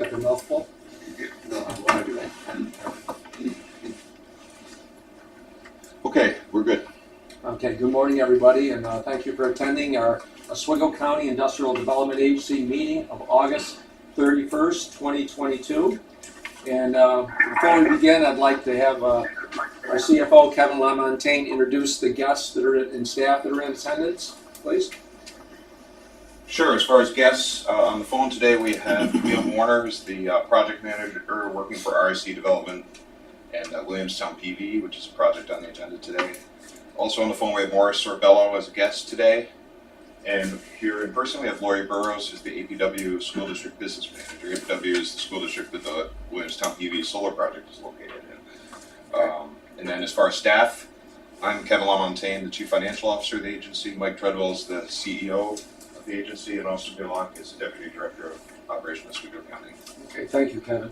got the mouthful? No, I do. Okay, we're good. Okay, good morning, everybody, and thank you for attending our Oswego County Industrial Development Agency meeting of August 31st, 2022. And before we begin, I'd like to have our CFO, Kevin LaMontagne, introduce the guests that are and staff that are in attendance, please. Sure, as far as guests, on the phone today we have Camille Warner, who's the project manager working for RIC Development and Williamstown PV, which is a project on the agenda today. Also on the phone we have Morris Sorbello as a guest today. And here in person we have Lori Burrows, who's the APW School District Business Manager. APW is the school district that the Williamstown PV solar project is located in. And then as far as staff, I'm Kevin LaMontagne, the Chief Financial Officer of the agency. Mike Treadwell is the CEO of the agency, and Austin Billock is the Deputy Director of Operations of Oswego County. Okay, thank you, Kevin.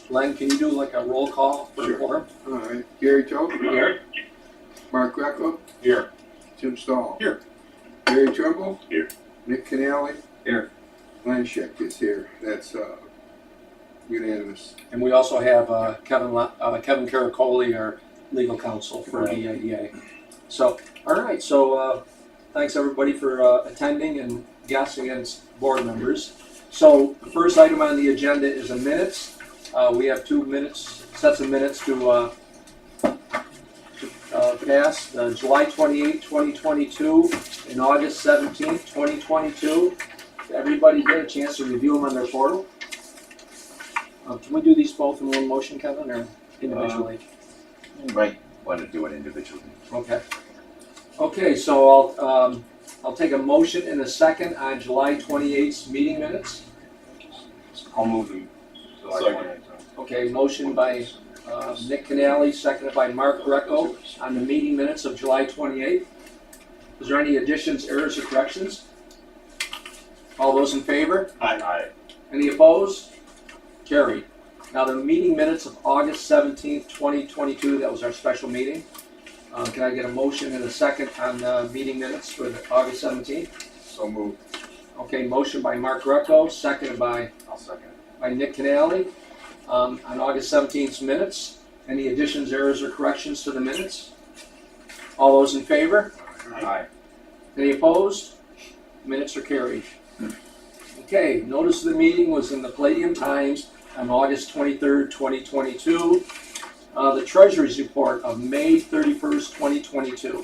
Len, can you do like a roll call for Sure. him? All right. Gary Toth. Here. Mark Greco. Here. Tim Stahl. Here. Gary Trimble. Here. Nick Canale. Here. Len Scheck is here. That's unanimous. And we also have Kevin Caracoli, our legal counsel for the EIDA. So, all right. So, thanks everybody for attending and guests and board members. So, the first item on the agenda is the minutes. We have 2 sets of minutes to pass. July 28, 2022, and August 17th, 2022. Everybody get a chance to review them on their portal. Can we do these both in one motion, Kevin, or individually? You might want to do it individually. Okay. Okay, so I'll take a motion in a second on July 28th meeting minutes. I'll move them. Okay, motion by Nick Canale, seconded by Mark Greco on the meeting minutes of July 28th. Is there any additions, errors, or corrections? All those in favor? Aye. Any opposed? Carried. Now the meeting minutes of August 17th, 2022, that was our special meeting. Can I get a motion and a second on the meeting minutes for the August 17th? So moved. Okay, motion by Mark Greco, seconded by I'll second it. Nick Canale on August 17th's minutes. Any additions, errors, or corrections to the minutes? All those in favor? Aye. Any opposed? Minutes are carried. Okay, notice of the meeting was in the Palladium Times on August 23rd, 2022. The Treasury's report of May 31st, 2022.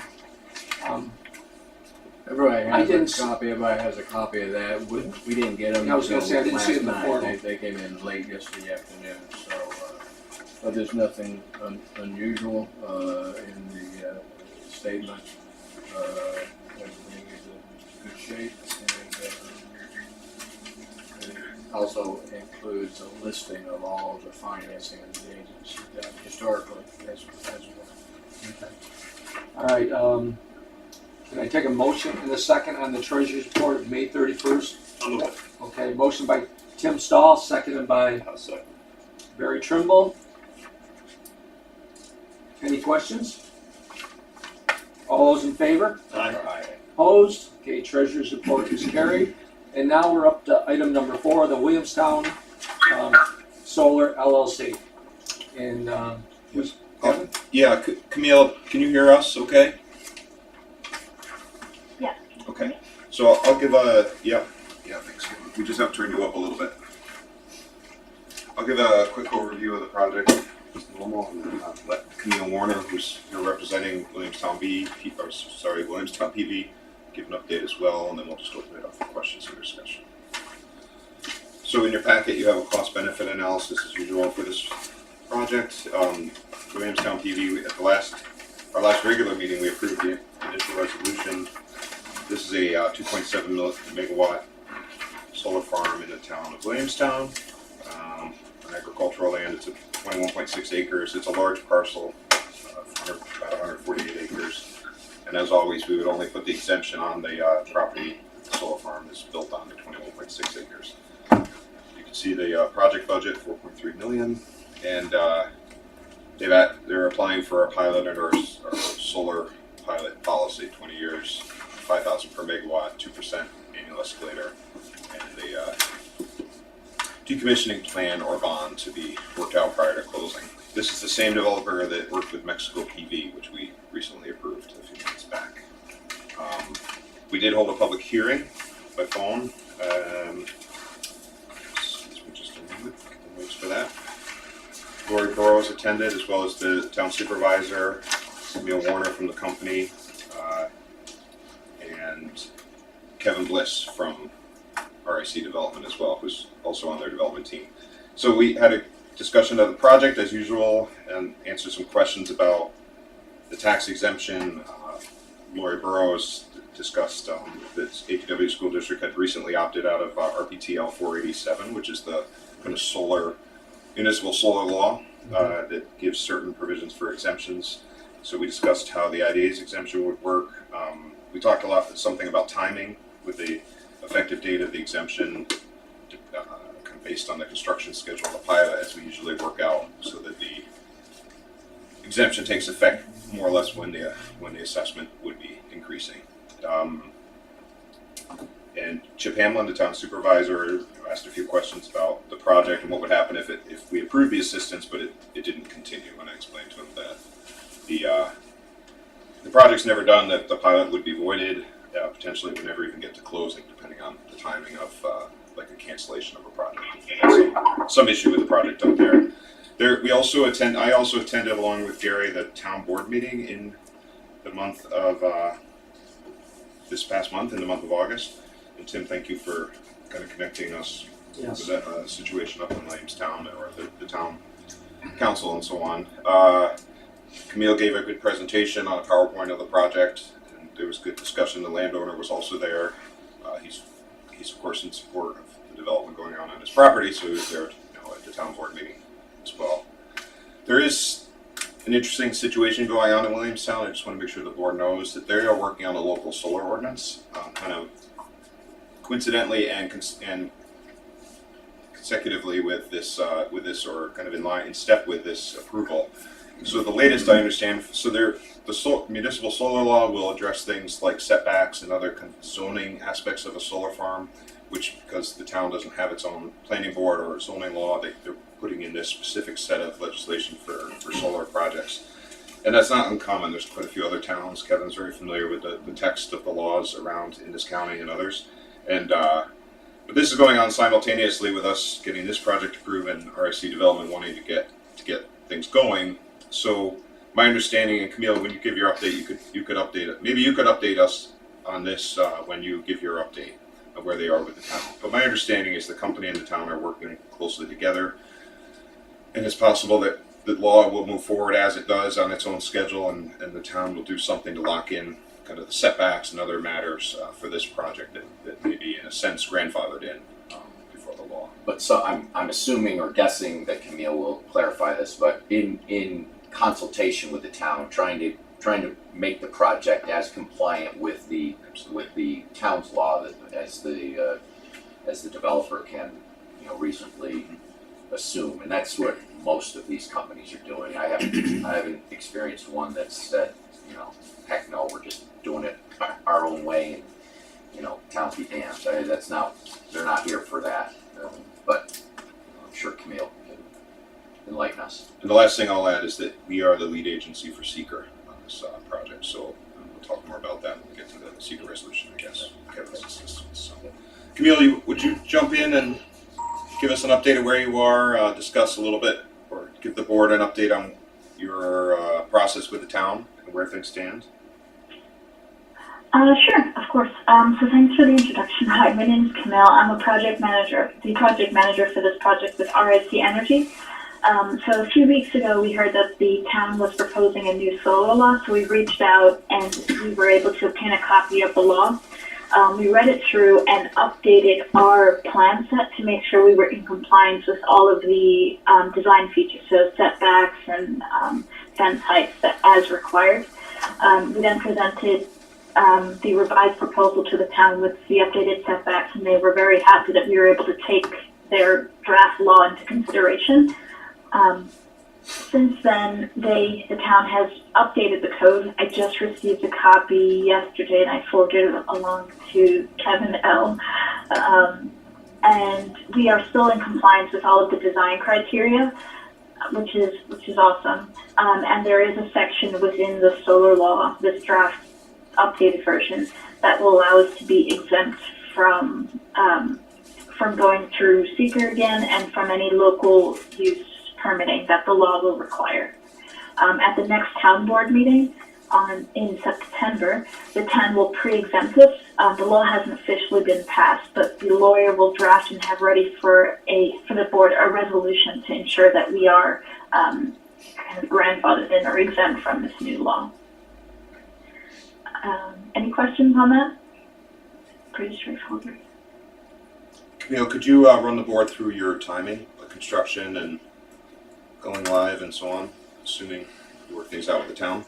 Everybody I has didn't a copy. Everybody has a copy of that. We didn't get them. Yeah, I was gonna say, I didn't see it in the last portal. night. They came in late yesterday afternoon, so but there's nothing unusual in the statement. Everything is in good shape, and it also includes a listing of all of the financing of the agency done historically as well. Okay. All right, can I take a motion in a second on the Treasury's report of May 31st? Okay, motion by Tim Stahl, seconded by Barry Trimble. Any questions? All those in favor? Aye. Opposed? Okay, Treasurer's report is carried. And now we're up to item number 4, the Williamstown Solar LLC. And who's Kevin? Yeah, Camille, can you hear us okay? Yeah. Okay, so I'll give thanks. We just have to turn you up a little bit. I'll give a quick overview of the project, just normal, and then let Camille Warner, who's here representing Williamstown PV, give an update as well, and then we'll just open it up for questions or discussion. So in your packet, you have a cost-benefit analysis as usual for this project. Williamstown PV, at our last regular meeting, we approved the initial resolution. This is a 2.7 megawatt solar farm in the town of Williamstown. On agricultural land, it's at 21.6 acres. It's a large parcel, about 148 acres. And as always, we would only put the exemption on the property the solar farm is built on, the 21.6 acres. You can see the project budget, $4.3 million, and they're applying for a pilot under our solar pilot policy, 20 years, 5,000 per megawatt, 2% annual escalator, and decommissioning plan or bond to be worked out prior to closing. This is the same developer that worked with Mexico PV, which we recently approved a few months back. We did hold a public hearing by phone. Excuse me just a moment, wait for that. Lori Burrows attended, as well as the town supervisor, Camille Warner from the company, and Kevin Bliss from RIC Development as well, who's also on their development team. So we had a discussion of the project as usual and answered some questions about the tax exemption. Lori Burrows discussed that APW School District had recently opted out of RPTL 487, which is the kind of municipal solar law that gives certain provisions for exemptions. So we discussed how the IDA's exemption would work. We talked a lot, something about timing with the effective date of the exemption kind of based on the construction schedule of the pilot, as we usually work out, so that the exemption takes effect more or less when the assessment would be increasing. And Chip Hamlin, the town supervisor, asked a few questions about the project and what would happen if we approved the assistance, but it didn't continue. And I explained to him that the project's never done, that the pilot would be voided, potentially would never even get to closing, depending on the timing of like a cancellation of a project. Some issue with the project up there. I also attended along with Gary the town board meeting in the month of this past month, in the month of August. And Tim, thank you for kind of connecting us with that situation up in Williamstown, or the town council and so on. Camille gave a good presentation on a PowerPoint of the project, and there was good discussion. The landowner was also there. He's of course in support of the development going on his property, so he was there, at the town board meeting as well. There is an interesting situation going on in Williamstown. I just want to make sure the board knows that they are working on a local solar ordinance, kind of coincidentally and consecutively with this, or kind of in step with this approval. So the latest I understand, the municipal solar law will address things like setbacks and other kind of zoning aspects of a solar farm, which, because the town doesn't have its own planning board or zoning law, they're putting in this specific set of legislation for solar projects. And that's not uncommon. There's quite a few other towns. Kevin's very familiar with the text of the laws around in this county and others. And but this is going on simultaneously with us getting this project approved and RIC Development wanting to get things going. So my understanding, and Camille, when you give your update, you could update it. Maybe you could update us on this when you give your update of where they are with the town. But my understanding is the company and the town are working closely together, and it's possible that the law will move forward as it does on its own schedule, and the town will do something to lock in kind of the setbacks and other matters for this project that may be in a sense grandfathered in before the law. But so I'm assuming or guessing that Camille will clarify this, but in consultation with the town, trying to make the project as compliant with the town's law as the developer can reasonably assume, and that's what most of these companies are doing. I haven't experienced one that said, heck no, we're just doing it our own way, and town be damned. They're not here for that. But I'm sure Camille can enlighten us. And the last thing I'll add is that we are the lead agency for seeker on this project, so we'll talk more about that when we get to the seeker resolution, I guess. Kevin's assistance. So, Camille, would you jump in and give us an update of where you are, discuss a little bit, or give the board an update on your process with the town and where things stand? Sure, of course. So thanks for the introduction. Hi, my name is Camille. I'm the project manager for this project with RIC Energy. So a few weeks ago, we heard that the town was proposing a new solar law, so we reached out and we were able to obtain a copy of the law. We read it through and updated our plan set to make sure we were in compliance with all of the design features, so setbacks and fence heights as required. We then presented the revised proposal to the town with the updated setbacks, and they were very happy that we were able to take their draft law into consideration. Since then, the town has updated the code. I just received a copy yesterday, and I forwarded it along to Kevin L. and we are still in compliance with all of the design criteria, which is awesome. And there is a section within the solar law, this draft updated version, that will allow us to be exempt from going through seeker again and from any local use permitting that the law will require. At the next town board meeting in September, the town will pre-exempt us. The law hasn't officially been passed, but the lawyer will draft and have ready for the board a resolution to ensure that we are kind of grandfathered in or exempt from this new law. Any questions on that? Pretty straightforward. Camille, could you run the board through your timing, like construction and going live and so on, assuming you work things out with the town?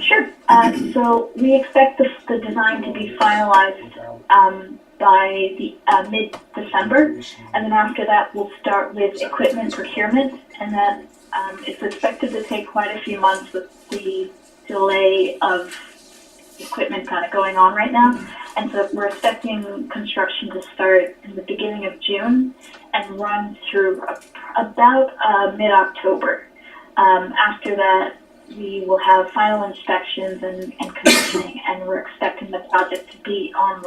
Sure. So we expect the design to be finalized by the mid-December, and then after that we'll start with equipment procurement, and then it's expected to take quite a few months with the delay of equipment kind of going on right now. And so we're expecting construction to start in the beginning of June and run through about mid-October. After that, we will have final inspections and commissioning, and we're expecting the project to be up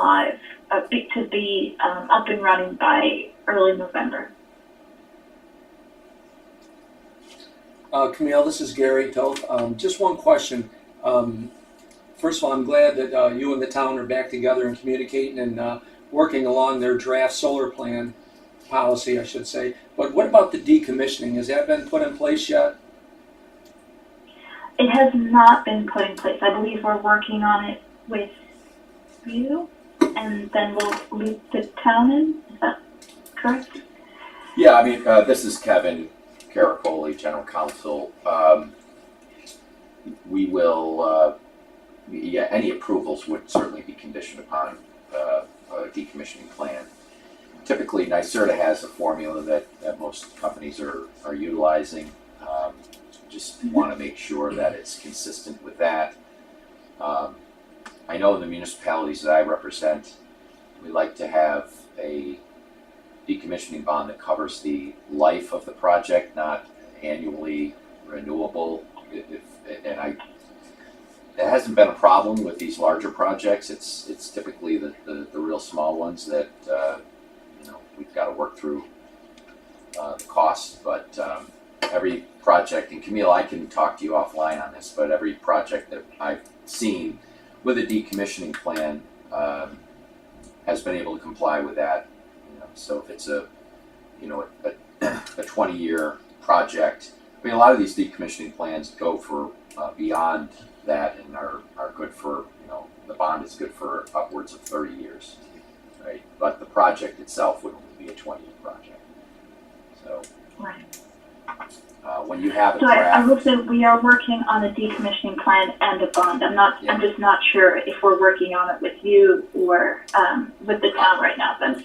and running by early November. Camille, this is Gary Toth. Just one question. First of all, I'm glad that you and the town are back together and communicating and working along their draft solar plan policy, I should say. But what about the decommissioning? Has that been put in place yet? It has not been put in place. I believe we're working on it with you, and then we'll loop the town in. Is that correct? Yeah, I mean, this is Kevin Caracoli, General Counsel. We will, any approvals would certainly be conditioned upon a decommissioning plan. Typically, NYSERDA has a formula that most companies are utilizing. Just want to make sure that it's consistent with that. I know in the municipalities that I represent, we like to have a decommissioning bond that covers the life of the project, not annually renewable. It hasn't been a problem with these larger projects. It's typically the real small ones that we've got to work through the costs. But every project, and Camille, I can talk to you offline on this, but every project that I've seen with a decommissioning plan has been able to comply with that. So if it's a 20-year project, I mean, a lot of these decommissioning plans go for beyond that and are good for, the bond is good for upwards of 30 years, right? But the project itself would only be a 20-year project. So Right. When you have a So draft, I will say we are working on a decommissioning plan and a bond. I'm just not sure if we're working on it with you or with the town right now. But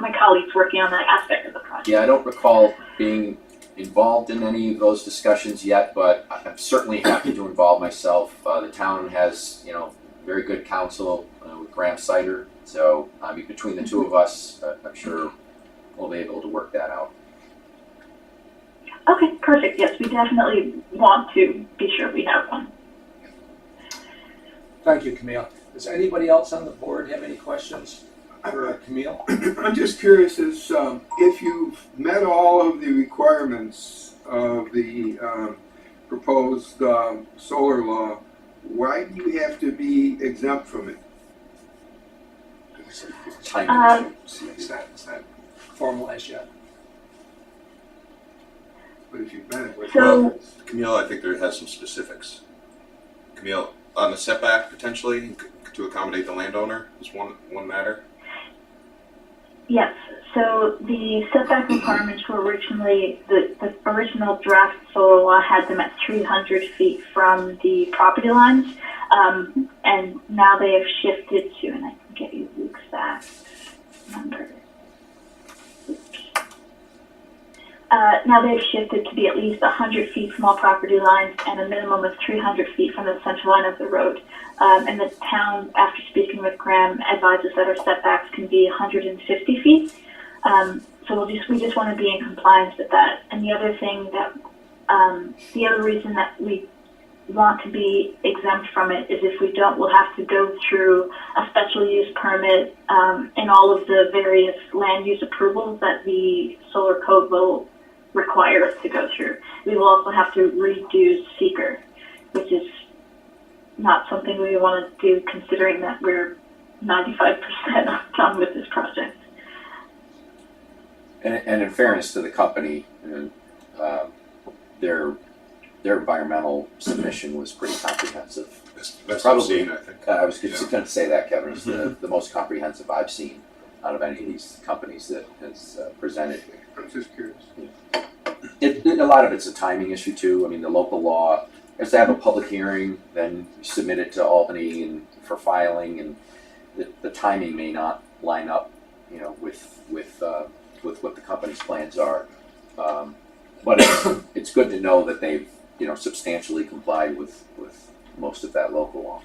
my colleague's working on that aspect of the project. yeah, I don't recall being involved in any of those discussions yet, but I'm certainly happy to involve myself. The town has, very good counsel with Graham Sider. So I mean, between the two of us, I'm sure we'll be able to work that out. Okay, perfect. Yes, we definitely want to be sure we have one. Thank you, Camille. Does anybody else on the board have any questions for Camille? I'm just curious as if you've met all of the requirements of the proposed solar law, why do you have to be exempt from it? Time It's not formalized yet. But if you've met it with So- Camille, I think there has some specifics. Camille, on the setback potentially to accommodate the landowner is one matter. Yes. So the setback requirements were originally the original draft solar law had them at 300 feet from the property lines, and now they have shifted to, and I can get you the exact number. Now they've shifted to be at least 100 feet from all property lines and a minimum of 300 feet from the center line of the road. And the town, after speaking with Graham, advises that our setbacks can be 150 feet. So we just want to be in compliance with that. And the other thing that, the other reason that we want to be exempt from it is if we don't, we'll have to go through a special use permit and all of the various land use approvals that the solar code will require us to go through. We will also have to redo seeker, which is not something we want to do considering that we're 95% done with this project. And in fairness to the company, their environmental submission was pretty comprehensive. That's Probably. obscene, I think. I was just going to say that, Kevin. It's the most comprehensive I've seen out of any of these companies that has presented. I'm just curious. A lot of it's a timing issue too. I mean, the local law has to have a public hearing, then you submit it to Albany and for filing, and the timing may not line up, with what the company's plans are. But it's good to know that they've substantially complied with most of that local law.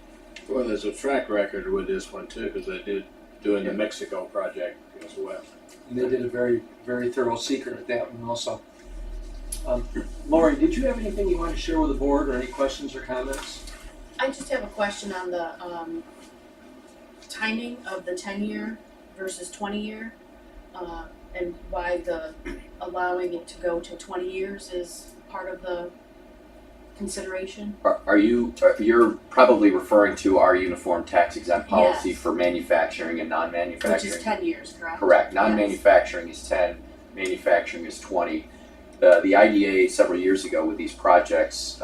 Well, there's a track record with this one too, because they did doing the Mexico project as well. And they did a very, very thorough seeker at that one also. Lori, did you have anything you wanted to share with the board, or any questions or comments? I just have a question on the timing of the 10-year versus 20-year, and why the allowing it to go to 20 years is part of the consideration. You're probably referring to our uniform tax exempt policy Yes. for manufacturing and non-manufacturing? Which is 10 years, correct? Correct. Yes. Non-manufacturing is 10, manufacturing is 20. The IDA several years ago with these projects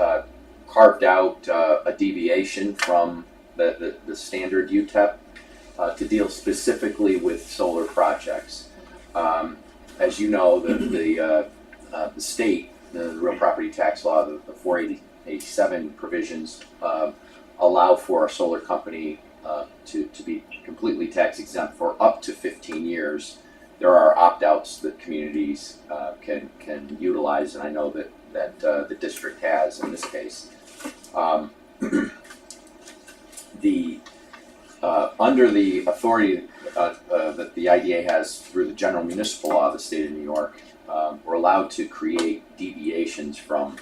carved out a deviation from the standard UTEP to deal specifically with solar projects. As you know, the state, the real property tax law, the 487 provisions allow for a solar company to be completely tax exempt for up to 15 years. There are opt-outs that communities can utilize, and I know that the district has in this case. Under the authority that the IDA has through the general municipal law of the state of New York, we're allowed to create deviations from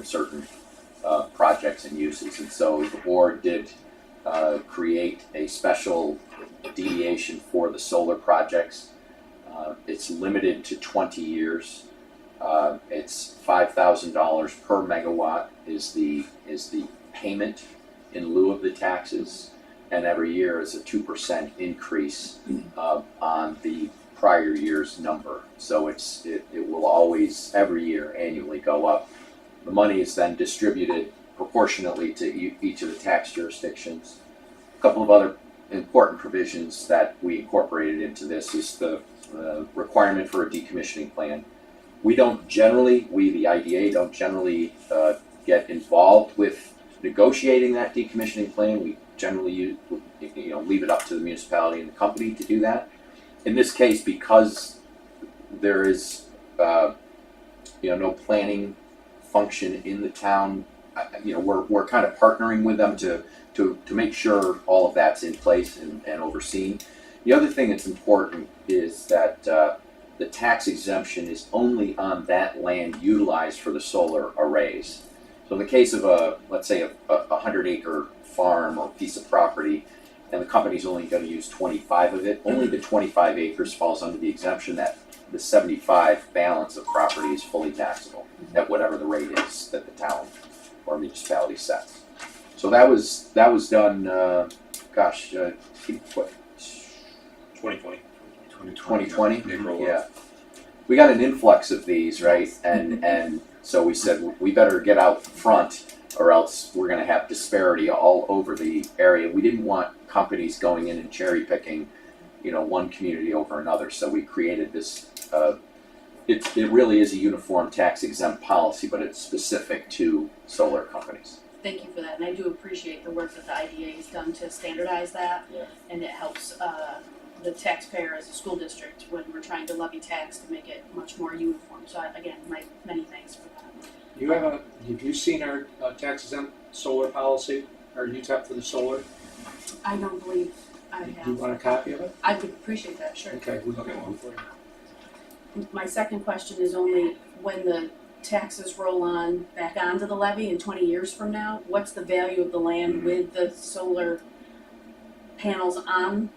certain projects and uses. And so the board did create a special deviation for the solar projects. It's limited to 20 years. It's $5,000 per megawatt is the payment in lieu of the taxes, and every year is a 2% increase on the prior year's number. So it will always, every year, annually go up. The money is then distributed proportionately to each of the tax jurisdictions. A couple of other important provisions that we incorporated into this is the requirement for a decommissioning plan. We, the IDA, don't generally get involved with negotiating that decommissioning plan. We generally leave it up to the municipality and the company to do that. In this case, because there is no planning function in the town, we're kind of partnering with them to make sure all of that's in place and overseen. The other thing that's important is that the tax exemption is only on that land utilized for the solar arrays. So in the case of let's say a 100-acre farm or piece of property, and the company's only going to use 25 of it, only the 25 acres falls under the exemption. That the 75 balance of property is fully taxable at whatever the rate is that the town or municipality sets. So that was done, 2020. 2020? April. Yeah. We got an influx of these, right? And so we said we better get out front, or else we're going to have disparity all over the area. We didn't want companies going in and cherry picking, one community over another. So we created this. It really is a uniform tax exempt policy, but it's specific to solar companies. Thank you for that, and I do appreciate the work that the IDA has done to standardize that, Yeah. and it helps the taxpayer as a school district when we're trying to levy tax to make it much more uniform. So again, many thanks for that. Have you seen our tax exempt solar policy? or UTEP for the solar? I don't believe I Do you have. want a copy of it? I would appreciate that, sure. Okay, we'll get one for you. My second question is only when the taxes roll on back onto the levy in 20 years from now, what's the value of the land with the solar panels on?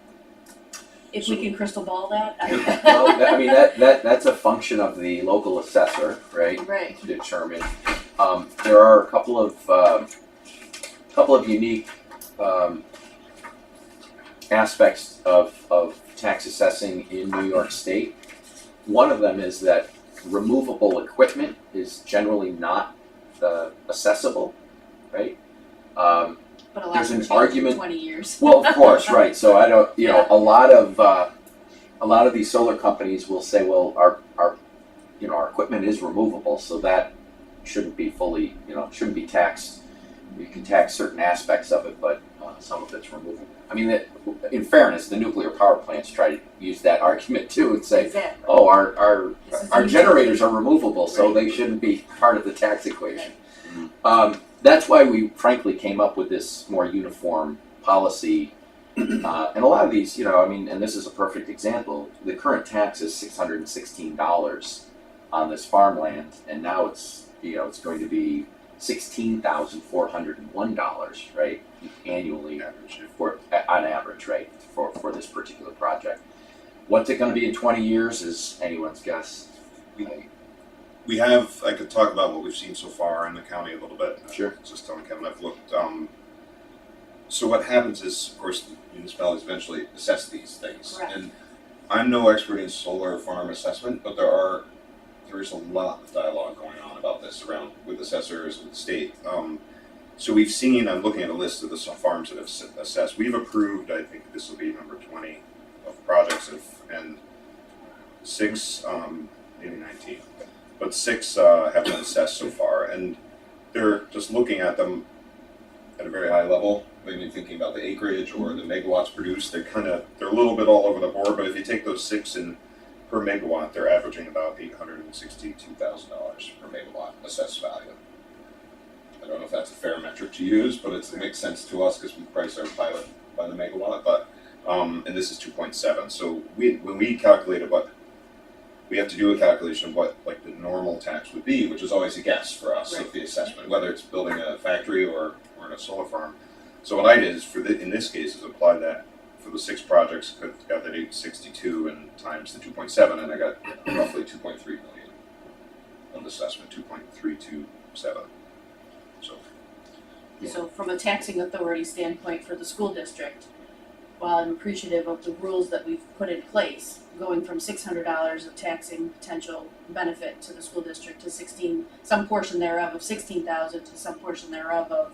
If we can crystal ball that. Well, I mean, that's a function of the local assessor, right? Right. To determine. There are a couple of unique aspects of tax assessing in New York State. One of them is that removable equipment is generally not assessable, right? But a lot There's can an change argument- in 20 years. Well, of course, right. So I don't, you know, Yeah. a lot of these solar companies will say, well, our equipment is removable, so that shouldn't be fully, shouldn't be taxed. You can tax certain aspects of it, but some of it's removable. I mean, in fairness, the nuclear power plants try to use that argument too and say, Exactly. oh, our This is our the generators are removable, so Right. they shouldn't be part of the tax equation. That's why we frankly came up with this more uniform policy. And a lot of these, and this is a perfect example. The current tax is $616 on this farmland, and now it's going to be $16,401, right, annually on average, right, for this particular project. What's it going to be in 20 years is anyone's guess. We have, I could talk about what we've seen so far in the county a little bit. Sure. Just telling Kevin, I've looked. So what happens is, of course, the municipalities eventually assess these things. Correct. And I'm no expert in solar farm assessment, but there is a lot of dialogue going on about this around with assessors, with the state. So we've seen, I'm looking at a list of the farms that have assessed. We've approved, I think this will be number 20 of projects, and 6, maybe 19. But 6 have been assessed so far, and they're just looking at them at a very high level. Maybe thinking about the acreage or the megawatts produced. They're a little bit all over the board. But if you take those 6 and per megawatt, they're averaging about $862,000 per megawatt assessed value. I don't know if that's a fair metric to use, but it makes sense to us because we price our pilot by the megawatt. But and this is 2.7. So when we calculated we have to do a calculation of what like the normal tax would be, which is always a guess for us of the assessment, whether it's building a factory or in a solar farm. So what I did is in this case is apply that for the 6 projects, got that 862 and times the 2.7, and I got roughly 2.3 million on the assessment, 2.327. So So from a taxing authority standpoint for the school district, while I'm appreciative of the rules that we've put in place, going from $600 of taxing potential benefit to the school district to some portion thereof of 16,000 to some portion thereof of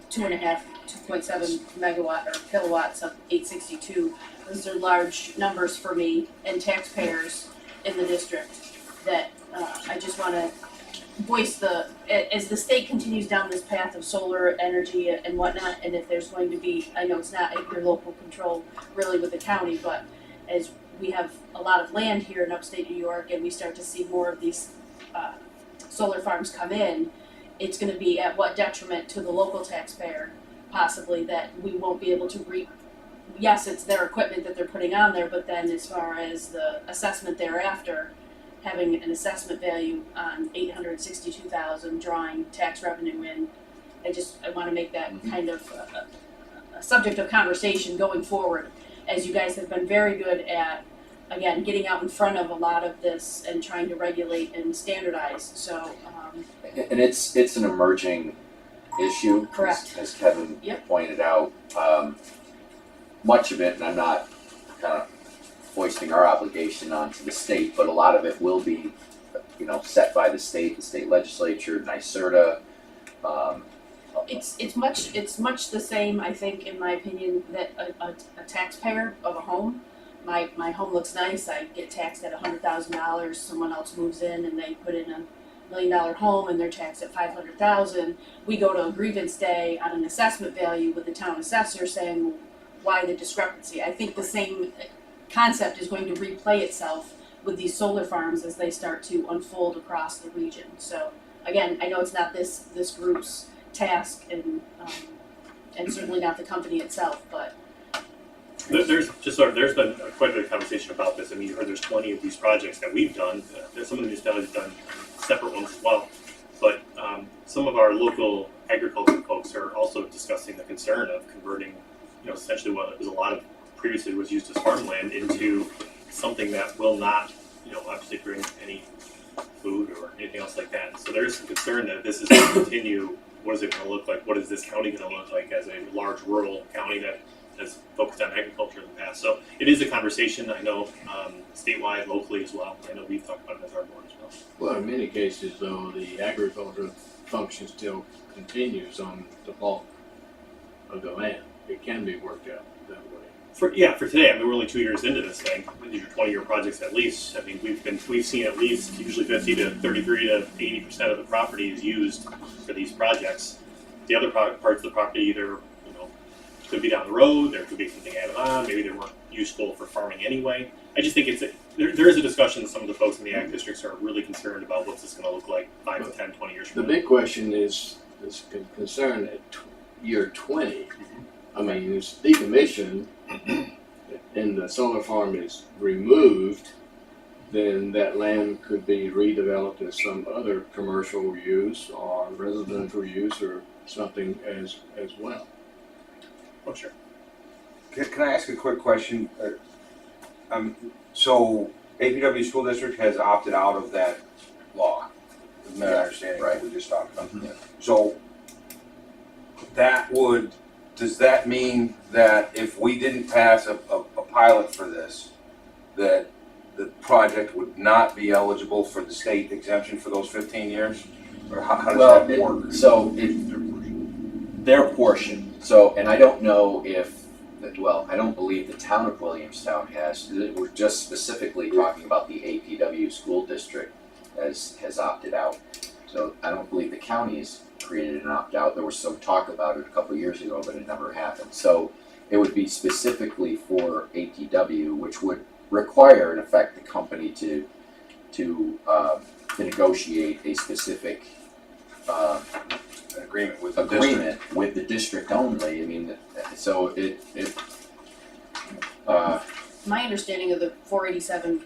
2.7 megawatt or kilowatts of 862. Those are large numbers for me and taxpayers in the district that I just want to voice as the state continues down this path of solar energy and whatnot, and if there's going to be, I know it's not at your local control really with the county, but as we have a lot of land here in upstate New York and we start to see more of these solar farms come in, it's going to be at what detriment to the local taxpayer possibly that we won't be able to reap. Yes, it's their equipment that they're putting on there, but then as far as the assessment thereafter, having an assessment value on $862,000 drawing tax revenue in, I want to make that kind of a subject of conversation going forward, as you guys have been very good at, again, getting out in front of a lot of this and trying to regulate and standardize. So And it's an emerging issue, Correct. as Kevin pointed out. Much of it, and I'm not kind of foisting our obligation onto the state, but a lot of it will be, set by the state legislature, NYSERDA. it's much the same, I think, in my opinion, that a taxpayer of a home. My home looks nice. I get taxed at $100,000. Someone else moves in and they put in $1 million home and they're taxed at $500,000. We go to a grievance day on an assessment value with the town assessor saying, why the discrepancy? I think the same concept is going to replay itself with these solar farms as they start to unfold across the region. So again, I know it's not this group's task and and certainly not the company itself, but There's been quite a bit of conversation about this. I mean, you heard there's 20 of these projects that we've done. Some of the municipalities have done separate ones as well. But some of our local agriculture folks are also discussing the concern of converting, essentially what was a lot of previously was used as farmland into something that will not, obviously bring any food or anything else like that. So there is some concern that this is going to continue. What is it going to look like? What is this county going to look like as a large rural county that has focused on agriculture in the past? So it is a conversation, I know, statewide, locally as well. I know we've talked about it as our board as well. Well, in many cases, though, the agricultural function still continues on the bulk of the land. It can be worked out that way. For today, I mean, we're only 2 years into this thing. These are 20-year projects at least. I mean, we've seen at least usually 50 to 33 to 80% of the property is used for these projects. The other parts of the property either, could be down the road, there could be something added on, maybe they weren't useful for farming anyway. I just think there is a discussion that some of the folks in the ag districts are really concerned about what's this going to look like 5 to 10, 20 years The from now. big question is concerned at year 20. I mean, it's decommissioned and the solar farm is removed, then that land could be redeveloped as some other commercial use or residential use or something as well. Oh, sure. Can I ask a quick question? So APW School District has opted out of that law, is my understanding, right. we just talked about. Yeah. So does that mean that if we didn't pass a pilot for this, that the project would not be eligible for the state exemption for those 15 years? Or how does that work? Their portion. So, and I don't know if, I don't believe the town of Williamstown has. We're just specifically talking about the APW school district has opted out. So I don't believe the county's created an opt-out. There was some talk about it a couple of years ago, but it never happened. So it would be specifically for APW, which would require, in effect, the company to negotiate a specific An agreement with the district only. I mean, so my understanding of the 487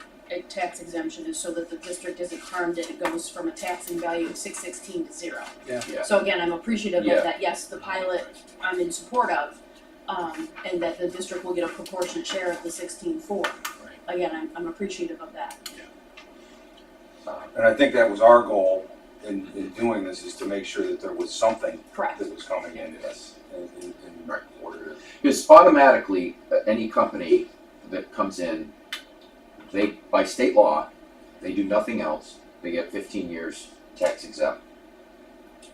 tax exemption is so that the district isn't harmed and it goes from a taxing value of 616 to 0. Yeah. So again, I'm appreciative Yeah. of that. Yes, the pilot I'm in support of, and that the district will get a proportionate share of the 16.4. Right. Again, I'm appreciative of that. And I think that was our goal in doing this, is to make sure that there was something Correct. that was coming into this in order to. because automatically any company that comes in, they by state law, they do nothing else. They get 15 years tax exempt,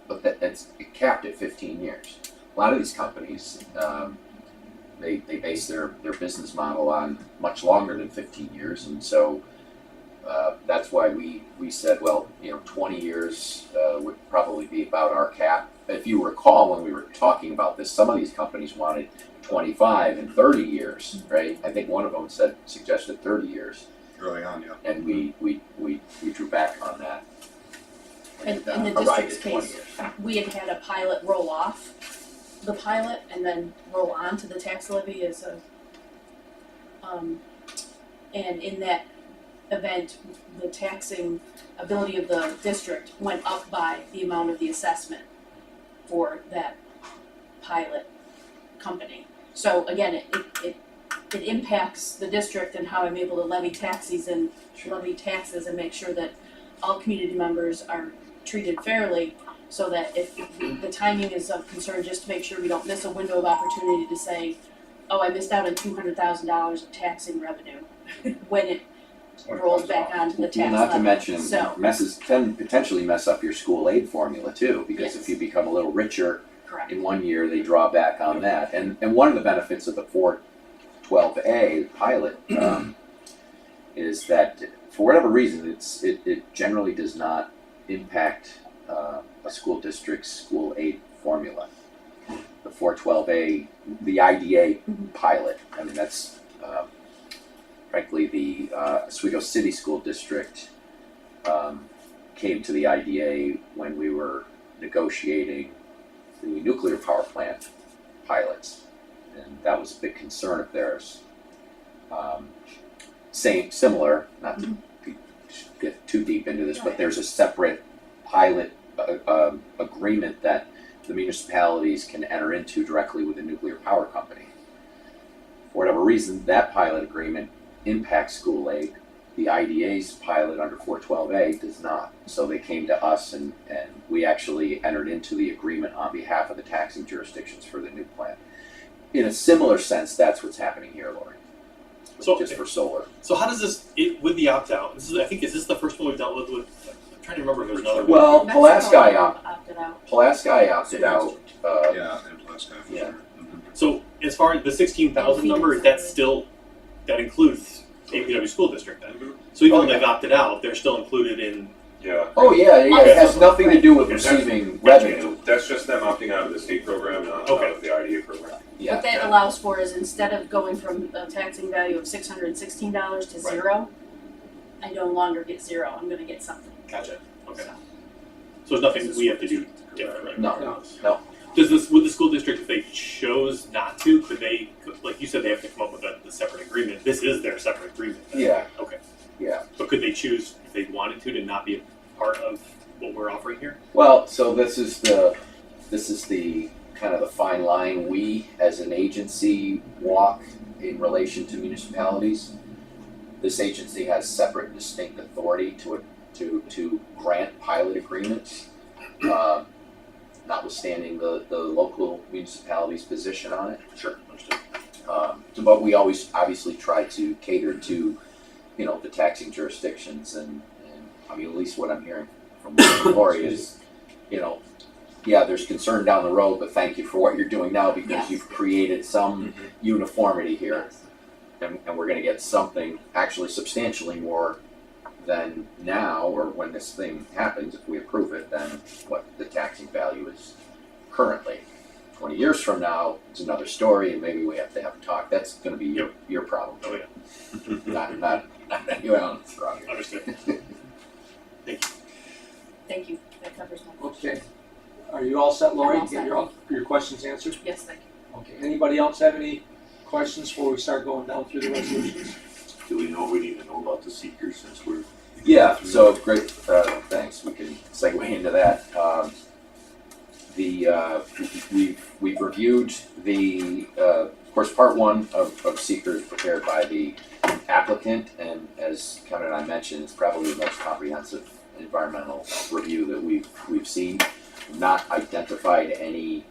but that's capped at 15 years. A lot of these companies, they base their business model on much longer than 15 years, and so that's why we said, 20 years would probably be about our cap. If you recall, when we were talking about this, some of these companies wanted 25 and 30 years, right? I think one of them suggested 30 years, Early on, yeah. and we drew back on that. In the arrived district's at 20 case, years. we had a pilot roll off the pilot and then roll on to the tax levy as a, and in that event, the taxing ability of the district went up by the amount of the assessment for that pilot company. So again, it impacts the district and how I'm able to levy taxes and make sure that all community members are treated fairly, so that if the timing is of concern, just to make sure we don't miss a window of opportunity to say, oh, I missed out on $200,000 of taxing revenue when it rolls back onto the tax Well, not to levy. mention, So, can potentially mess up your school aid formula too, because if Yes. you become a little richer correct. in 1 year, they draw back on that. And one of the benefits of the 412A pilot is that for whatever reason, it generally does not impact a school district's school aid formula. The 412A, the IDA pilot, I mean, that's frankly the Oswego City School District came to the IDA when we were negotiating the nuclear power plant pilots, and that was a big concern of theirs. Similar, not to get too deep into this, but there's a separate pilot agreement that the municipalities can enter into directly with a nuclear power company. For whatever reason, that pilot agreement impacts school aid. The IDA's pilot under 412A does not. So they came to us and we actually entered into the agreement on behalf of the taxing jurisdictions for the new plant. In a similar sense, that's what's happening here, Lori. So- Just for solar. So how does this, with the opt-out, is this the first one we've dealt with, I'm trying to remember if there's another one. Well, Mexico Pulaski opted out. Pulaski opted out. Yeah, and Pulaski for yeah. sure. Mhm. So as far as the 16,000 number, that includes APW school district then? So even though they've opted out, they're still included in, Yeah. Oh yeah, it has nothing to do with Okay, receiving revenue. That's just them opting out of the state program, not out of the IDA program. Yeah. What that allows for is instead of going from a taxing value of $616 to Right. zero, I no longer get zero, I'm gonna get something. gotcha, okay. So, So there's nothing we have to do differently. No. Would the school district, if they chose not to, like you said, they have to come up with the separate agreement, this is their separate agreement then? Yeah. Okay, Yeah. but could they choose, if they wanted to not be a part of what we're offering here? Well, so this is the kind of the fine line we as an agency walk in relation to municipalities. This agency has separate distinct authority to grant pilot agreements, notwithstanding the local municipality's position on it. Sure, understood. But we always obviously try to cater to, the taxing jurisdictions and I mean, at least what I'm hearing from Lori is, yeah, there's concern down the road, but thank you for what you're doing now because Yes. you've created some uniformity here. yes. And we're gonna get something actually substantially more than now, or when this thing happens, if we approve it, than what the taxing value is currently. 20 years from now, it's another story, and maybe we have to have a talk. That's gonna be your problem, Oh, yeah, not you on the throne here. understood. Thank you, that covers my question. Okay. Are you all set, Lori? I'm all set. Get your questions answered? Yes, thank you. Okay. Anybody else have any questions before we start going down through the resolutions? Do we know we need to know about the seekers since we're? Yeah, so great, thanks, we can segue into that. We've reviewed of course, part one of seeker is prepared by the applicant, and as Kevin and I mentioned, it's probably the most comprehensive environmental review that we've seen. Not identified any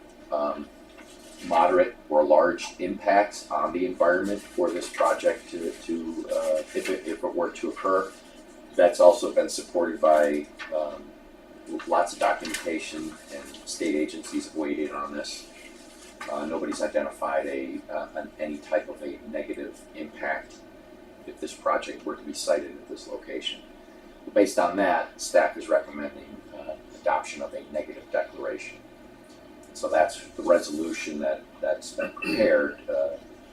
moderate or large impacts on the environment for this project if it were to occur. That's also been supported by lots of documentation, and state agencies have weighed in on this. Nobody's identified any type of a negative impact if this project were to be sited at this location. Based on that, staff is recommending adoption of a negative declaration. So that's the resolution that's been prepared,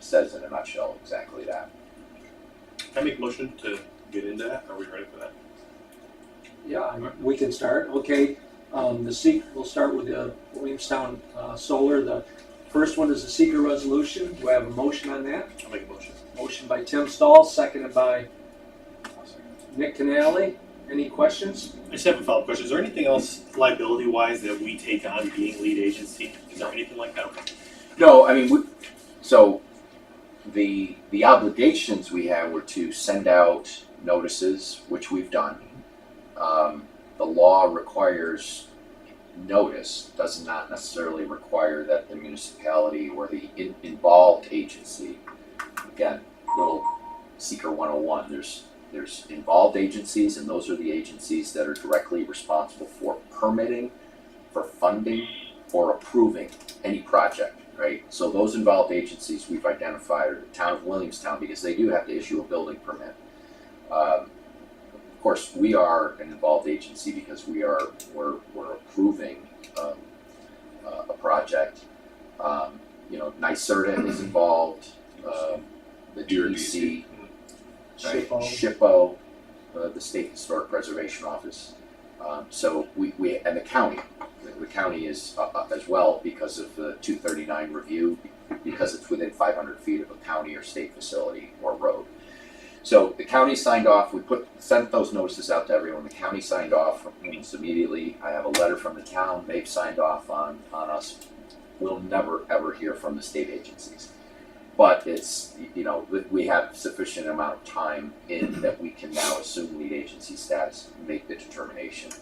says in a nutshell exactly that. Can I make a motion to get into that? Are we ready for that? Yeah, we can start. Okay. We'll start with the Williamstown Solar. The first one is the seeker resolution. Do I have a motion on that? I'll make a motion. Motion by Tim Stahl, seconded by Nick Canale. Any questions? I just have a follow-up question. Is there anything else liability-wise that we take on being lead agency? Is there anything like that? Okay. No, I mean, so the obligations we have were to send out notices, which we've done. The law requires notice, does not necessarily require that the municipality or the involved agency, again, little Seeker 101, there's involved agencies, and those are the agencies that are directly responsible for permitting, for funding, for approving any project, right? So those involved agencies we've identified are the town of Williamstown, because they do have to issue a building permit. Of course, we are an involved agency because we're approving a project. NYSERDA is involved, the DEC, right? SHPO. SHPO, the State Historic Preservation Office. So we and the county is as well because of the 239 review, because it's within 500 feet of a county or state facility or road. So the county signed off. We sent those notices out to everyone. The county signed off almost immediately. I have a letter from the town. They've signed off on us. We'll never ever hear from the state agencies, but it's, we have sufficient amount of time in that we can now assume lead agency status, make the determination,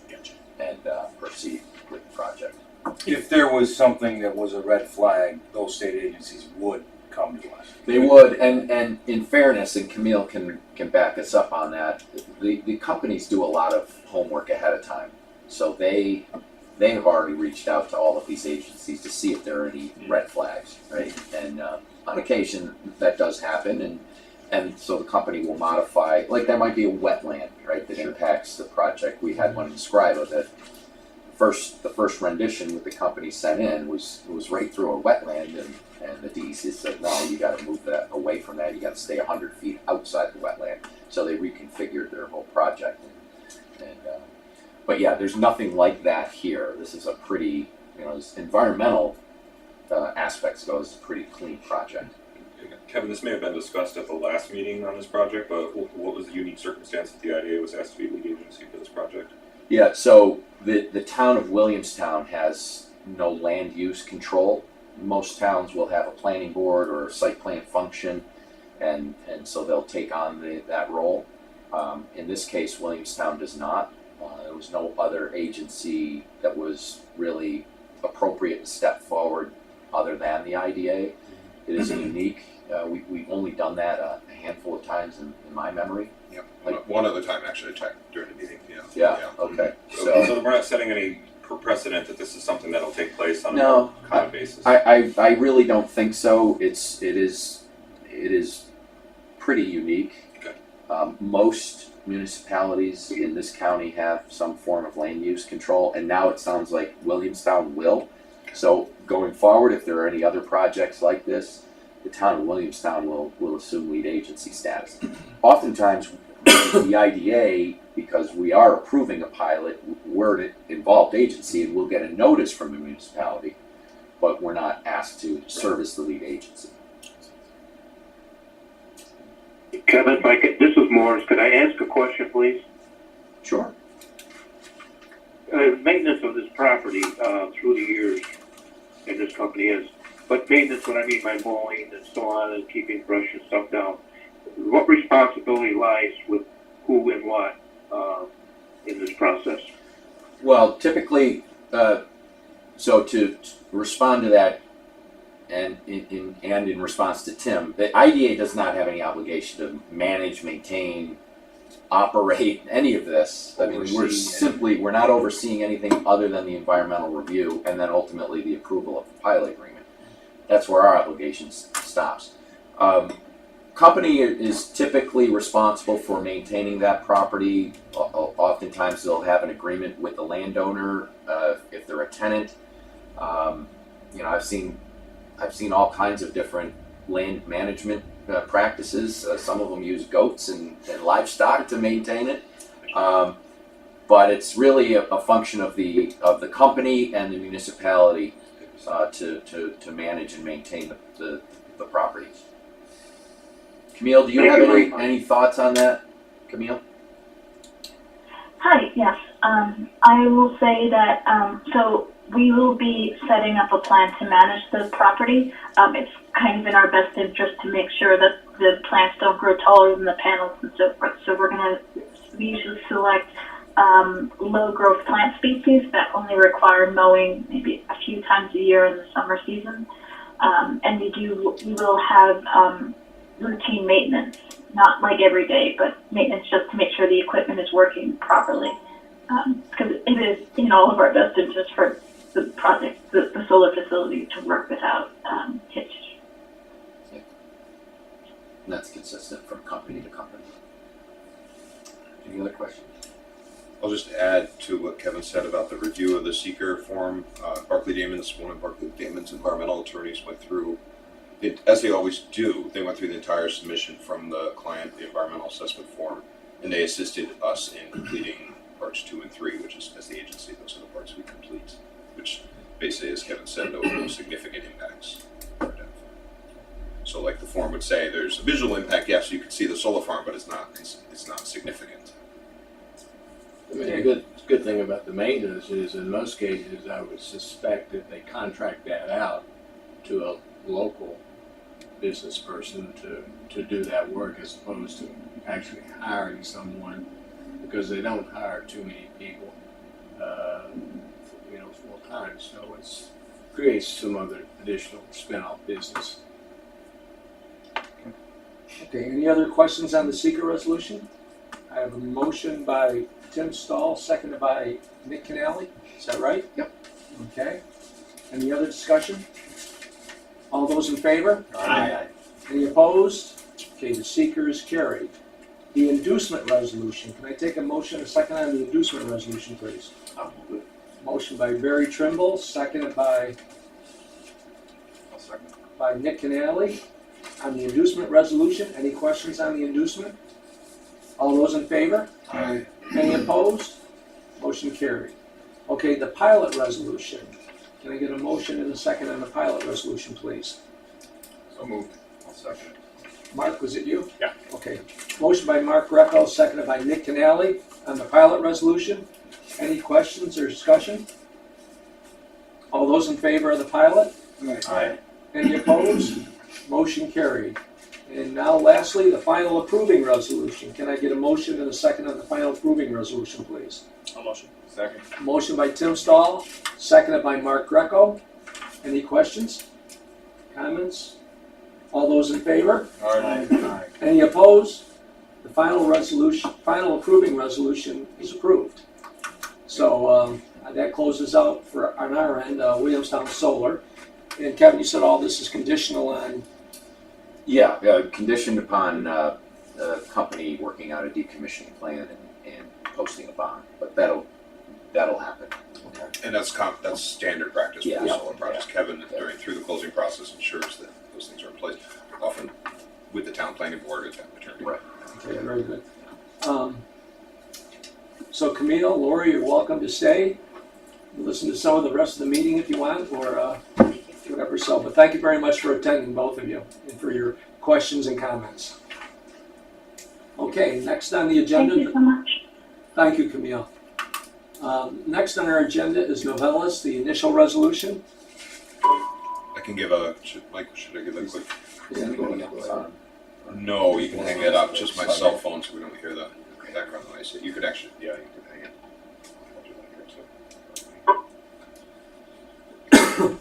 and proceed with the project. If there was something that was a red flag, those state agencies would come to us. They would, and in fairness, and Camille can back us up on that, the companies do a lot of homework ahead of time. So they have already reached out to all of these agencies to see if there are any red flags, right? And on occasion that does happen, and so the company will modify, like there might be a wetland, right, that impacts the project. We had one in Scriba that the first rendition that the company sent in was right through a wetland, and the DEC said, no, you got to move that away from that. You got to stay 100 feet outside the wetland. So they reconfigured their whole project. But yeah, there's nothing like that here. This is a pretty, as environmental aspects go, it's a pretty clean project. Kevin, this may have been discussed at the last meeting on this project, but what was the unique circumstance that the IDA was asked to be lead agency for this project? Yeah, so the town of Williamstown has no land use control. Most towns will have a planning board or a site plan function, and so they'll take on that role. In this case, Williamstown does not. There was no other agency that was really appropriate to step forward other than the IDA. It is unique. We've only done that a handful of times in my memory. Yep. One other time actually, checked during the meeting. Yeah. Okay. So we're not setting any precedent that this is something that'll take place on No, a common basis. I really don't think so. It is pretty unique. Okay. Most municipalities in this county have some form of land use control, and now it sounds like Williamstown will. So going forward, if there are any other projects like this, the town of Williamstown will assume lead agency status. Oftentimes, the IDA, because we are approving a pilot, we're an involved agency and we'll get a notice from the municipality, but we're not asked to service the lead agency. Kevin, if I could, this is Morris. Could I ask a question, please? Sure. Maintenance of this property through the years, and this company is, but maintenance, what I mean by mowing and so on, and keeping brush and stuff down. What responsibility lies with who and what in this process? Well, typically, so to respond to that, and in response to Tim, the IDA does not have any obligation to manage, maintain, operate any of this. I mean, we're not overseeing anything other than the environmental review and then ultimately the approval of the pilot agreement. That's where our obligation stops. Company is typically responsible for maintaining that property. Oftentimes they'll have an agreement with the landowner if they're a tenant. I've seen all kinds of different land management practices. Some of them use goats and livestock to maintain it, but it's really a function of the company and the municipality to manage and maintain the properties. Camille, do you have any thoughts on that, Camille? Hi, yes. I will say that, so we will be setting up a plan to manage the property. It's kind of in our best interest to make sure that the plants don't grow taller than the panels and so forth. So we usually select low growth plant species that only require mowing maybe a few times a year in the summer season. And we will have routine maintenance, not like every day, but maintenance just to make sure the equipment is working properly. Because it is in all of our best interest for the project, the solar facility, to work without hitch. Yeah. And that's consistent from company to company. Any other questions? I'll just add to what Kevin said about the review of the seeker form. Barclay Damon's, one of Barclay Damon's environmental attorneys went through it, as they always do. They went through the entire submission from the client, the environmental assessment form, and they assisted us in completing parts 2 and 3, which is, as the agency, those are the parts we complete, which basically, as Kevin said, no significant impacts are identified. So like the form would say, there's a visual impact, yes, you can see the solar farm, but it's not significant. I mean, the good thing about the maintenance is in most cases, I would suspect that they contract that out to a local business person to do that work as opposed to actually hiring someone, because they don't hire too many people, full time. So it creates some other additional spin-off business. Okay, any other questions on the seeker resolution? I have a motion by Tim Stahl, seconded by Nick Canale. Is that right? Yep. Okay. Any other discussion? All those in favor? Aye. Any opposed? Okay, the seeker is carried. The inducement resolution. Can I take a motion, a second on the inducement resolution, please? I'll move it. Motion by Barry Trimble, seconded by I'll second. Nick Canale. On the inducement resolution, any questions on the inducement? All those in favor? Aye. Any opposed? Motion carried. Okay, the pilot resolution. Can I get a motion and a second on the pilot resolution, please? So moved. I'll second it. Mark, was it you? Yeah. Okay. Motion by Mark Greco, seconded by Nick Canale on the pilot resolution. Any questions or discussion? All those in favor of the pilot? Aye. Any opposed? Motion carried. And now lastly, the final approving resolution. Can I get a motion and a second on the final approving resolution, please? I'll motion. Second. Motion by Tim Stahl, seconded by Mark Greco. Any questions? Comments? All those in favor? Aye. Any opposed? The final approving resolution is approved. So that closes out on our end, Williamstown Solar. And Kevin, you said all this is conditional on, Yeah, conditioned upon the company working out a decommissioning plan and posting a bond, but that'll happen. And that's standard practice for Yeah. solar projects. Kevin, through the closing process, ensures that those things are in place, often with the town planning board or town attorney. Right. okay, very good. So Camille, Lori, you're welcome to stay. Listen to some of the rest of the meeting if you want, or whatever. So, but thank you very much for attending, both of you, and for your questions and comments. Okay, next on the agenda. Thank you so much. Thank you, Camille. Next on our agenda is Novellas, the initial resolution. I can give should I give a quick? No, you can hang it up, just my cell phone so we don't hear the background noise. You could actually, yeah, you could hang it. I'll do that here, so.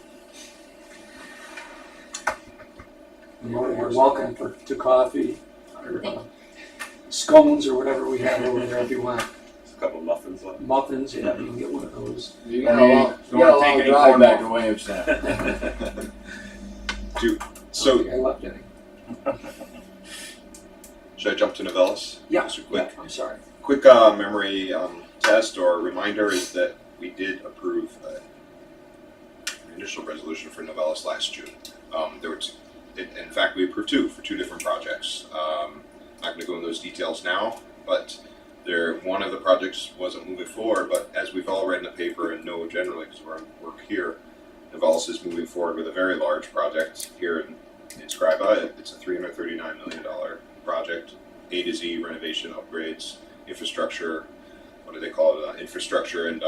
You're welcome to coffee or scones or whatever we have over there if you want. There's a couple of muffins left. Muffins, yeah, you can get one of those. You got a long drive back to Williamstown. So, I left any. should I jump to Novellas? Yeah, Just a quick, I'm sorry. quick memory test or reminder is that we did approve an initial resolution for Novellas last June. In fact, we approved two for two different projects. Not going to go into those details now, but one of the projects wasn't moving forward. But as we've all read in the paper and know generally, because we're here, Novellas is moving forward with a very large project here in Scriba. It's a $339 million project, A to Z renovation, upgrades, infrastructure. What do they call it? Infrastructure and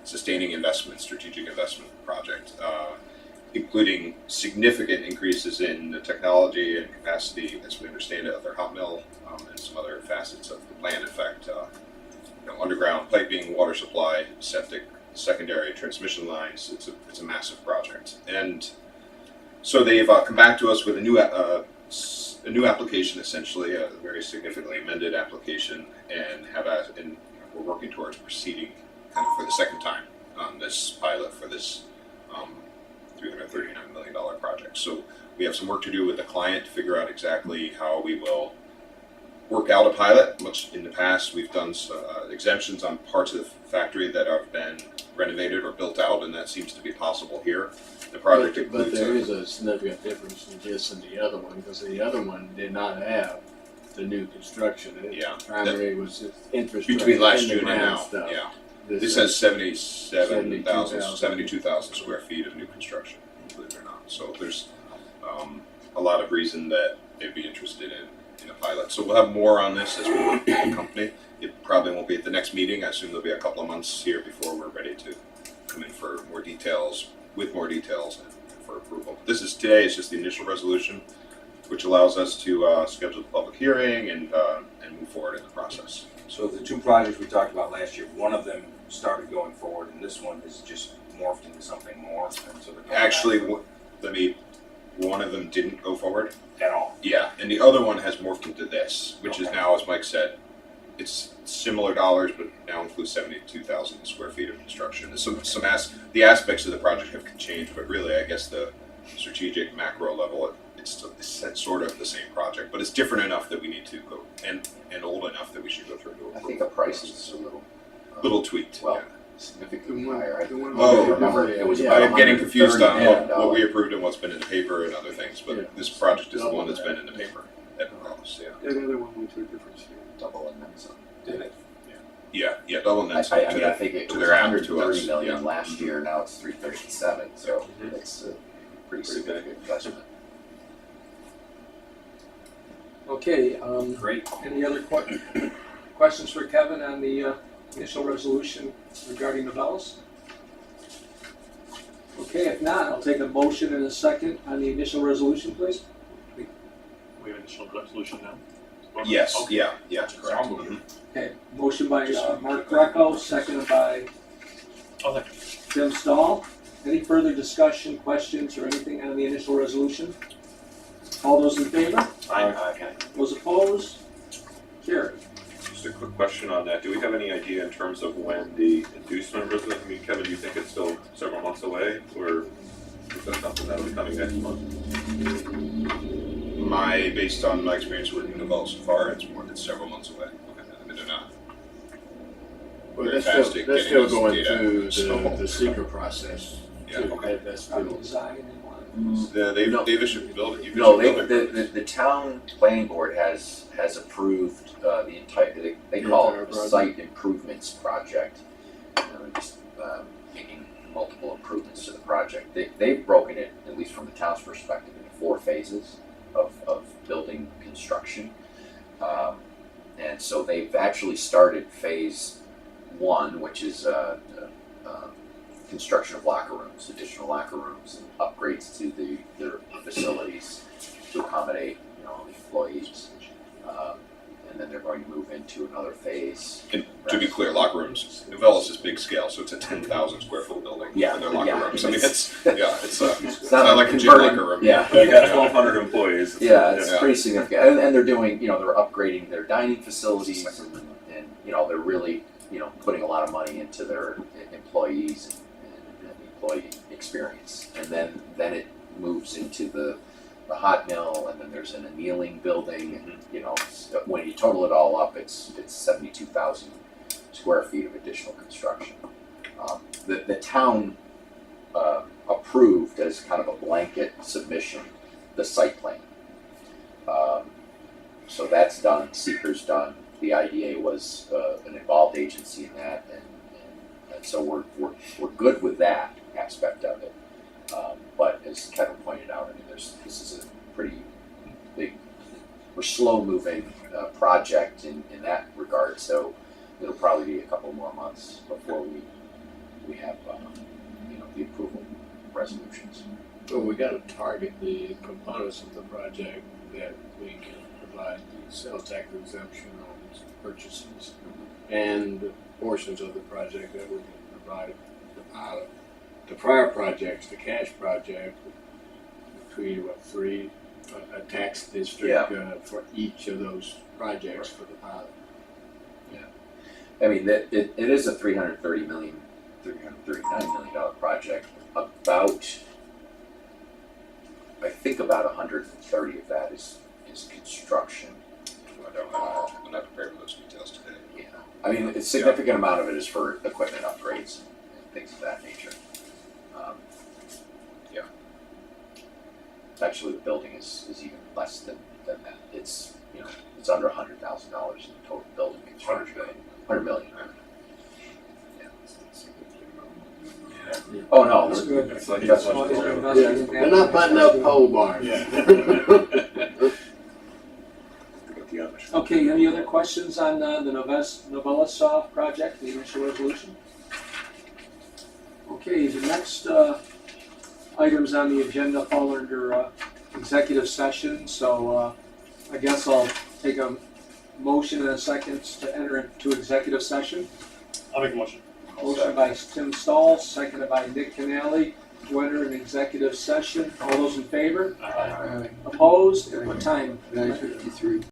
sustaining investment, strategic investment project. Including significant increases in the technology and capacity, as we understand it, of their hot mill and some other facets of the plant. In fact, underground piping, water supply, septic, secondary transmission lines. It's a massive project, and so they've come back to us with a new application, essentially a very significantly amended application, and we're working towards proceeding kind of for the second time on this pilot for this. $339 million project. So we have some work to do with the client to figure out exactly how we will work out a pilot. Much in the past, we've done exemptions on parts of the factory that have been renovated or built out, and that seems to be possible here. The project includes. But there is a significant difference in this and the other one, because the other one did not have the new construction. Yeah. Primary was just interest Between rate last and the June and ground now, stuff. yeah. This has 72,000 square feet of new construction, believe it or not. So there's a lot of reason that they'd be interested in a pilot. So we'll have more on this as we work with the company. It probably won't be at the next meeting. I assume there'll be a couple of months here before we're ready to come in for more details, and for approval. Today is just the initial resolution, which allows us to schedule the public hearing and move forward in the process. So the two projects we talked about last year, one of them started going forward, and this one is just morphed into something more, and so they're coming Actually, back one of them didn't go forward. at all. Yeah, and the other one has morphed into this, which is now, as Mike said, it's similar dollars, but now includes 72,000 square feet of construction. There's the aspects of the project have changed, but really, I guess the strategic macro level, it's sort of the same project, but it's different enough that we need to go, and old enough that we should go through. I think the price is a little tweaked. well, Yeah. significantly higher. The one- Oh, Remember, it was yeah. about I'm getting confused on $130 what we approved and what's been in the paper and other things, but Yeah. this project is the one that's been in the paper at Ross, yeah. That other one went to a different state. double and then some. Did it? Yeah, double and I then some mean, I think it to was their app to us, 130 million yeah. last year, now it's 337, so Mhm. it's a pretty big. significant investment. Okay, Great. any other questions for Kevin on the initial resolution regarding the bells? Okay, if not, I'll take a motion in a second on the initial resolution, please. We have initial resolution now? Yes, Okay. yeah, correct. Mhm. Okay, motion by Mark Greco, seconded by Oh, thank Tim Stahl. Any further discussion, questions, or anything on the initial resolution? All those in favor? Okay. Those opposed? Carried. Just a quick question on that. Do we have any idea in terms of when the inducement was? I mean, Kevin, do you think it's still several months away, or is that something that'll be coming next month? Based on my experience working the Wells so far, it's several months away. I mean, they're not. But Very they're fast still, at they're getting still us going data. through So- the secret process. Yeah, too. okay. That's On the still, design and one. They've issued building. you've No, issued building the town planning board has approved the entire, they call it the Entire site improvements project. Just making multiple improvements to the project. They've broken it, at least from the town's perspective, into 4 phases of building construction. And so they've actually started phase 1, which is construction of locker rooms, additional locker rooms, and upgrades to their facilities to accommodate, the employees. And then they're going to move into another phase. And to be clear, locker rooms, Novellis is big scale, so it's a 10,000 square foot building. Yeah, And their locker yeah, rooms. I mean, it's- it's not like a gym converting- locker room. Yeah. You got 1,200 employees. Yeah, it's Yeah. pretty significant, and they're doing, they're upgrading their dining facilities, and they're really, putting a lot of money into their employees and employee experience, and then it moves into the hot mill, and then there's an annealing building, and when you total it all up, it's 72,000 square feet of additional construction. The town approved as kind of a blanket submission the site plan. So that's done, seeker's done, the IDA was an involved agency in that, and so we're good with that aspect of it. But as Kevin pointed out, I mean, this is a pretty big, we're slow moving project in that regard, so it'll probably be a couple more months before we have the approval resolutions. well, we gotta target the components of the project that we can provide the sales tax exemption on purchases, and the portions of the project that we can provide the pilot. The prior projects, the cash project, we created 3, a tax district for each of those projects for the pilot. I mean, it is a $339 million project. About 130 of that is construction. I'm not prepared with those details today. Yeah, I mean, a significant amount of it is for equipment upgrades and things of that nature. Actually, the building is even less than than that. It's, you know, it's under $100,000 in total building construction. 100 million. Yeah. Oh, no. That's good. It's like That's it's Well, like- if you're investing in that, They're not putting up pole barns. Okay, any other questions on the Novellus project, the initial resolution? Okay, the next items on the agenda fall under executive session, so I guess I'll take a motion in a second to enter into executive session. I'll make a motion. Motion by Tim Stahl, seconded by Nick Canale, to enter an executive session. All those in favor? Opposed? At what time? 9:53.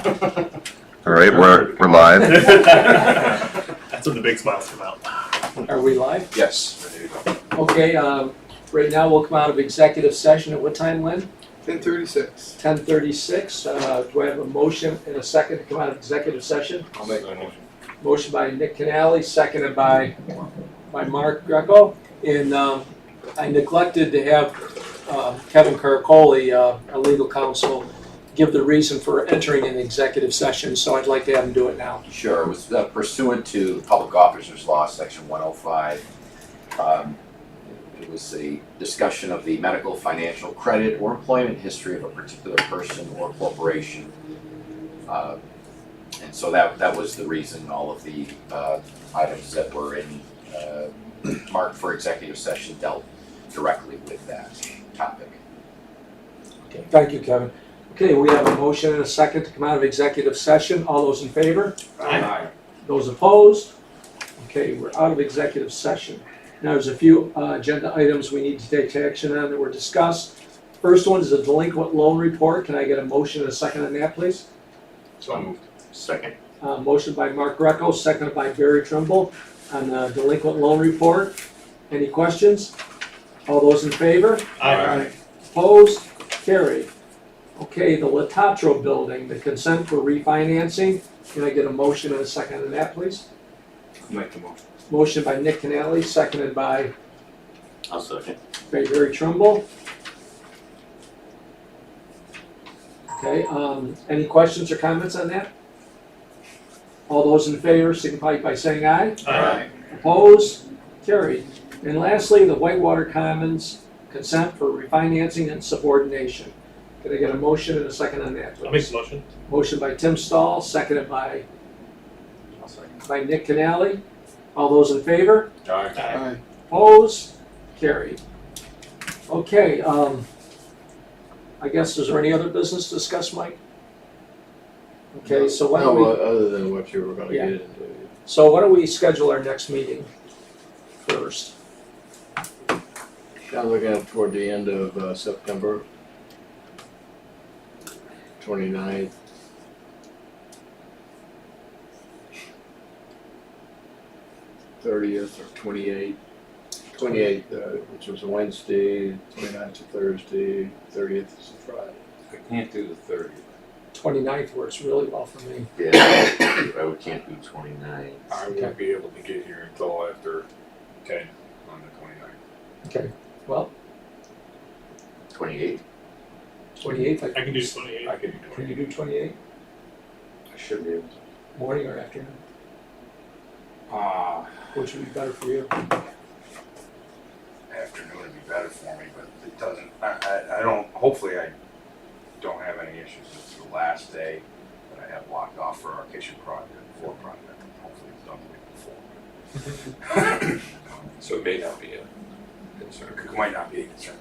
All right, we're live. That's when the big smiles come out. Are we live? Yes, there you go. Okay, right now we'll come out of executive session at what time, Lynn? 10:36. 10:36. Do I have a motion and a second to come out of executive session? I'll make a motion. Motion by Nick Canale, seconded by Mark Greco. And I neglected to have Kevin Caracoli, our legal counsel, give the reason for entering an executive session, so I'd like to have him do it now. Sure, it was pursuant to Public Officers Law, Section 105. It was a discussion of the medical, financial, credit, or employment history of a particular person or corporation. And so that was the reason all of the items that were in marked for executive session dealt directly with that topic. Okay, thank you, Kevin. Okay, we have a motion and a second to come out of executive session. All those in favor? Aye. Those opposed? Okay, we're out of executive session. Now, there's a few agenda items we need to take action on that were discussed. First one is a delinquent loan report. Can I get a motion and a second on that, please? So moved. Second. Motion by Mark Greco, seconded by Barry Trimble on the delinquent loan report. Any questions? All those in favor? Aye. Opposed? Carried. Okay, the Latatro building, the consent for refinancing. Can I get a motion and a second on that, please? Make the motion. Motion by Nick Canale, seconded by I'll second. Barry Trimble. Okay, any questions or comments on that? All those in favor signify by saying aye. Aye. Opposed? Carried. And lastly, the Whitewater Commons consent for refinancing and subordination. Can I get a motion and a second on that, I'll make please? the motion. Motion by Tim Stahl, seconded by Nick Canale. All those in favor? Aye. Opposed? Carried. Okay, I guess, is there any other business to discuss, Mike? Okay, so why don't No, we, other than what you were gonna Yeah. get into. so why don't we schedule our next meeting first? I'm looking at toward the end of September 29th. 30th or 28th. 28th, which was a Wednesday, 29th a Thursday, 30th is a Friday. I can't do the 30th. 29th works really well for me. Yeah, I can't do 29. I Okay. won't be able to get here until after 10 on the 29th. Okay, well, 28. 28th, I can do 28. I can do can 20. you do 28? I should be able to. Morning or afternoon? Which would be better for you? Afternoon would be better for me, but it doesn't, I don't, hopefully I don't have any issues. It's the last day that I have blocked off for our kitchen project, floor project. Hopefully it's done the week before. So it may not be a concern. It might not be a concern.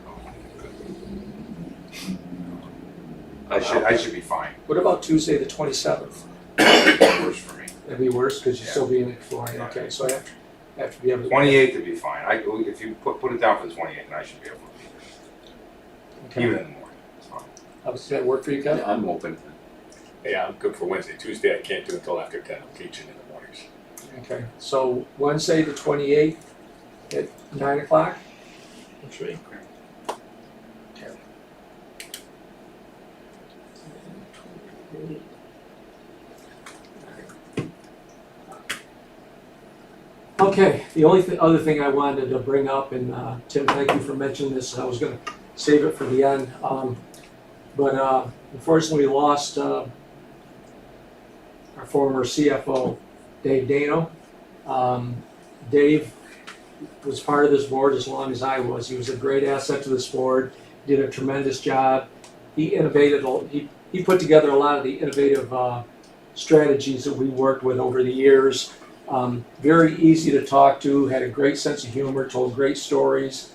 I should be fine. What about Tuesday, the 27th? It works for me. That'd be worse because you'd Yeah. still be in Florida. Okay, so I have to be able to. 28th would be fine. If you put it down for the 28th, I should be able to be there. Okay. Even in the morning, it's fine. Does that work for you, Kevin? I'm open. Yeah, I'm good for Wednesday. Tuesday I can't do until after 10. I'm teaching in the mornings. Okay, so Wednesday, the 28th at 9 o'clock? That's right. Okay, the only other thing I wanted to bring up, and Tim, thank you for mentioning this, I was gonna save it for the end. But unfortunately, we lost our former CFO, Dave Dano. Dave was part of this board as long as I was. He was a great asset to this board, did a tremendous job. He innovated, he put together a lot of the innovative strategies that we worked with over the years. Very easy to talk to, had a great sense of humor, told great stories.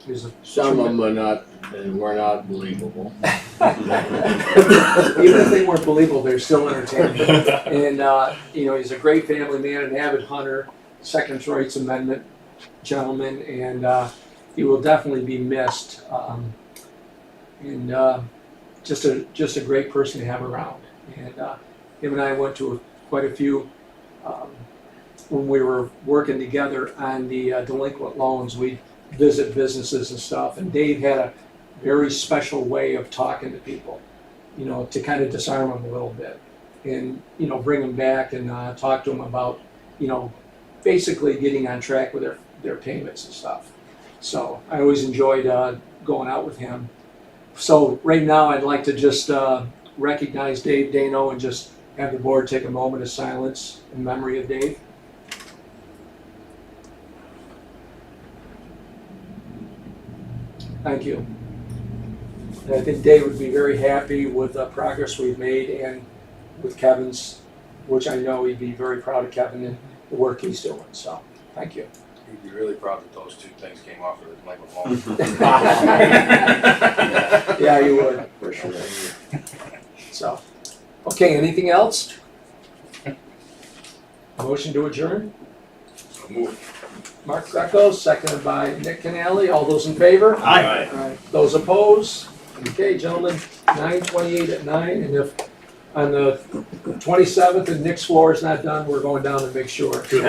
He was a Some of them are not, and were not believable. Even if they weren't believable, they're still entertaining. And he's a great family man, an avid hunter, Second Rights Amendment gentleman, and he will definitely be missed. And just a great person to have around. And him and I went to quite a few when we were working together on the delinquent loans. We'd visit businesses and stuff, and Dave had a very special way of talking to people, you know, to kind of disarm them a little bit and, you know, bring them back and talk to them about, you know, basically getting on track with their payments and stuff. So I always enjoyed going out with him. So right now I'd like to just recognize Dave Dano and just have the board take a moment of silence in memory of Dave. Thank you. And I think Dave would be very happy with the progress we've made and with Kevin's, which I know he'd be very proud of Kevin and the work he's doing. So, thank you. He'd be really proud that those two things came off of his microphone. Yeah, you would. For sure. So, okay, anything else? Motion to adjourn? Move. Mark Greco, seconded by Nick Canale. All those in favor? Aye. Those opposed? Okay, gentlemen, 9:28 at 9, and if on the 27th and Nick's floor is not done, we're going down to make sure.